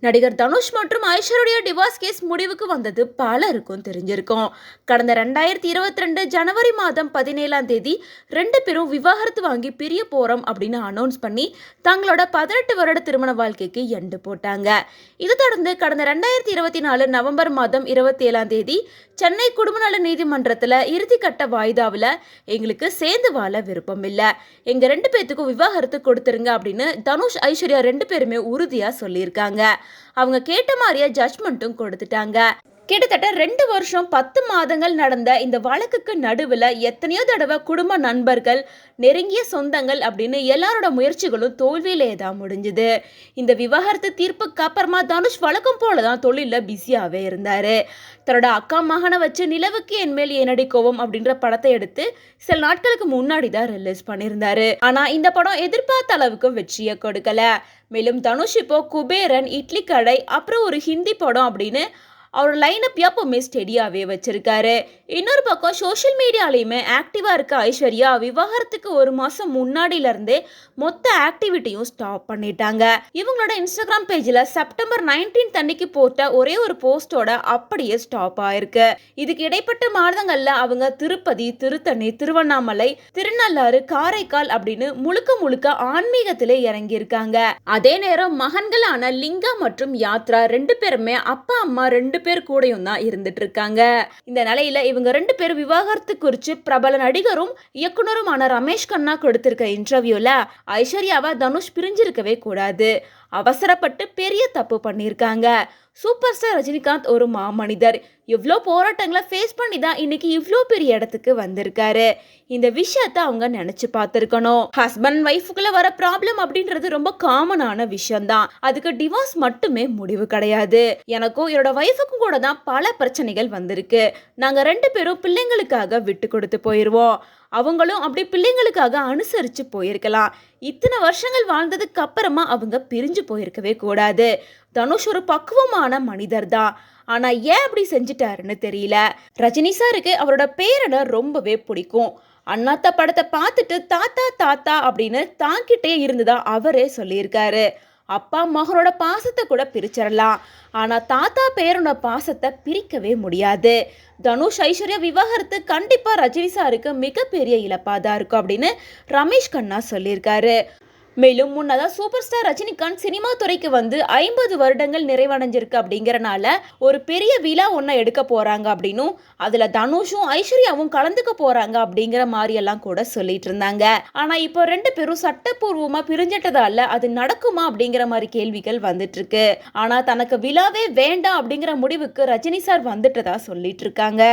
நடிகர் தனுஷ் மற்றும் Aishwarya divorce case முடிவுக்கு வந்தது பலருக்கும் தெரிஞ்சிருக்கும். கடந்த 2022 ஜனவரி மாதம் 17ஆம் தேதி 2 பேரும் விவாகரத்து வாங்கி பிரிய போறோம் அப்படின்னு அனௌன்ஸ் பண்ணி தங்களோட 18 வருட திருமண வாழ்க்கைக்கு எண்டு போட்டாங்க. இதை தொடர்ந்து கடந்த 2024 நவம்பர் மாதம் 27ஆம் தேதி சென்னை குடும்ப நல நீதிமன்றத்தில் இறுதிக்கட்ட வாய்தாவில் எங்களுக்கு சேர்ந்து வாழ விருப்பம் இல்லை, எங்க 2 பேத்துக்கும் விவாகரத்து கொடுத்துருங்க அப்படின்னு தனுஷ் ஐஸ்வர்யா 2 பேருமே உறுதியா சொல்லியிருக்காங்க. அவங்க கேட்ட மாதிரியே ஜட்ஜ்மெண்ட்டும் கொடுத்துட்டாங்க. கிட்டத்தட்ட 2 வருஷம் 10 மாதங்கள் நடந்த இந்த வழக்குக்கு நடுவில் எத்தனையோ தடவை குடும்ப நண்பர்கள், நெருங்கிய சொந்தங்கள் அப்படின்னு எல்லாரோட முயற்சிகளும் தோல்வியிலே தான் முடிஞ்சுது. இந்த விவாகரத்து தீர்ப்புக்கு அப்புறமா தனுஷ் வழக்கம் போலதான் தொழிலில் பிஸியாகவே இருந்தாரு. தன்னோட அக்கா மகனை வச்சு நிலவுக்கு என் மேல் ஏனடி கோவம் அப்படின்ற படத்தை எடுத்து சில நாட்களுக்கு முன்னாடி தான் ரிலீஸ் பண்ணியிருந்தாரு. ஆனா இந்த படம் எதிர்பார்த்த அளவுக்கு வெற்றியை கொடுக்கல. மேலும் தனுஷ் இப்போ குபேரன், இட்லி கடை, அப்புறம் ஒரு ஹிந்தி படம் அப்படின்னு அவரோட லைனப் எப்பவுமே ஸ்டெடியாகவே வச்சிருக்காரு. இன்னொரு பக்கம் சோஷியல் மீடியாலையுமே ஆக்டிவாக இருக்க ஐஸ்வர்யா விவாகரத்துக்கு 1 மாதம் முன்னாடியிலேருந்தே மொத்த ஆக்டிவிட்டியும் ஸ்டாப் பண்ணிட்டாங்க. இவங்களோட இன்ஸ்டாகிராம் பேஜில் செப்டம்பர் 19 அன்னைக்கு போட்ட ஒரே ஒரு போஸ்டோட அப்படியே ஸ்டாப் ஆயிருக்கு. இதுக்கு இடைப்பட்ட மாதங்களில் அவங்க திருப்பதி, திருத்தணி, திருவண்ணாமலை, திருநள்ளாறு, காரைக்கால் அப்படின்னு முழுக்க ஆன்மீகத்திலே இறங்கியிருக்காங்க. அதே நேரம் மகன்களான லிங்கா மற்றும் யாத்ரா 2 பேருமே அப்பா அம்மா 2 பேர் கூடயும் தான் இருந்துட்டு இருக்காங்க. இந்த நிலையில இவங்க 2 பேரும் விவாகரத்து குறித்து பிரபல நடிகரும் இயக்குனருமான ரமேஷ் கண்ணா கொடுத்திருக்க இன்டர்வியூல ஐஸ்வர்யாவை தனுஷ் பிரிஞ்சிருக்கவே கூடாது, அவசரப்பட்டு பெரிய தப்பு பண்ணியிருக்காங்க, சூப்பர் ஸ்டார் ரஜினிகாந்த் ஒரு மாமனிதர், இவ்வளோ போராட்டங்களை ஃபேஸ் பண்ணி தான் இன்னைக்கு இவ்வளோ பெரிய இடத்துக்கு வந்திருக்காரு, இந்த விஷயத்த அவங்க நினைச்சு பார்த்துருக்கணும். ஹஸ்பண்ட் ஒய்ஃபுக்குள்ள வர ப்ராப்ளம் அப்படின்றது ரொம்ப காமனான விஷயம்தான். அதுக்கு டிவோர்ஸ் மட்டுமே முடிவு கிடையாது. எனக்கும் என்னோட ஒய்ஃபுக்கும் கூட தான் பல பிரச்சனைகள் வந்திருக்கு. நாங்கள் 2 பேரும் பிள்ளைங்களுக்காக விட்டு கொடுத்து போயிடுவோம், அவங்களும் அப்படி பிள்ளைங்களுக்காக அனுசரித்து போயிருக்கலாம். இத்தனை வருஷங்கள் வாழ்ந்ததுக்கு அப்புறமா அவங்க பிரிஞ்சு போயிருக்கவே கூடாது. தனுஷ் ஒரு பக்குவமான மனிதர் தான், ஆனா ஏன் அப்படி செஞ்சிட்டாருன்னு தெரியல. ரஜினி சாருக்கு அவரோட பேரனை ரொம்பவே பிடிக்கும். அண்ணாத்த படத்தை பார்த்துட்டு தாத்தா தாத்தா அப்படின்னு தாங்கிட்டே இருந்ததா அவரே சொல்லியிருக்காரு. அப்பா மகனோட பாசத்தை கூட பிரிச்சிடலாம், ஆனா தாத்தா பேரோட பாசத்தை பிரிக்கவே முடியாது. தனுஷ் ஐஸ்வர்யா விவாகரத்து கண்டிப்பா ரஜினி சாருக்கு மிகப்பெரிய இழப்பாதான் இருக்கும் அப்படின்னு ரமேஷ் கண்ணா சொல்லியிருக்காரு. மேலும் முன்னதாக சூப்பர் ஸ்டார் ரஜினிகாந்த் சினிமா துறைக்கு வந்து 50 வருடங்கள் நிறைவடைஞ்சிருக்கு அப்படிங்கறனால ஒரு பெரிய விழா ஒன்றை எடுக்க போறாங்க அப்படின்னும் அதுல தனுஷும் ஐஸ்வர்யாவும் கலந்துக்க போறாங்க அப்படிங்கிற மாதிரி எல்லாம் கூட சொல்லிட்டு இருந்தாங்க. ஆனா இப்போ 2 பேரும் சட்டப்பூர்வமா பிரிஞ்சிட்டதால அது நடக்குமா அப்படிங்கிற மாதிரி கேள்விகள் வந்துட்டு இருக்கு. ஆனா தனக்கு விழாவே வேண்டாம் அப்படிங்கிற முடிவுக்கு ரஜினி சார் வந்துட்டதா சொல்லிட்டு இருக்காங்க.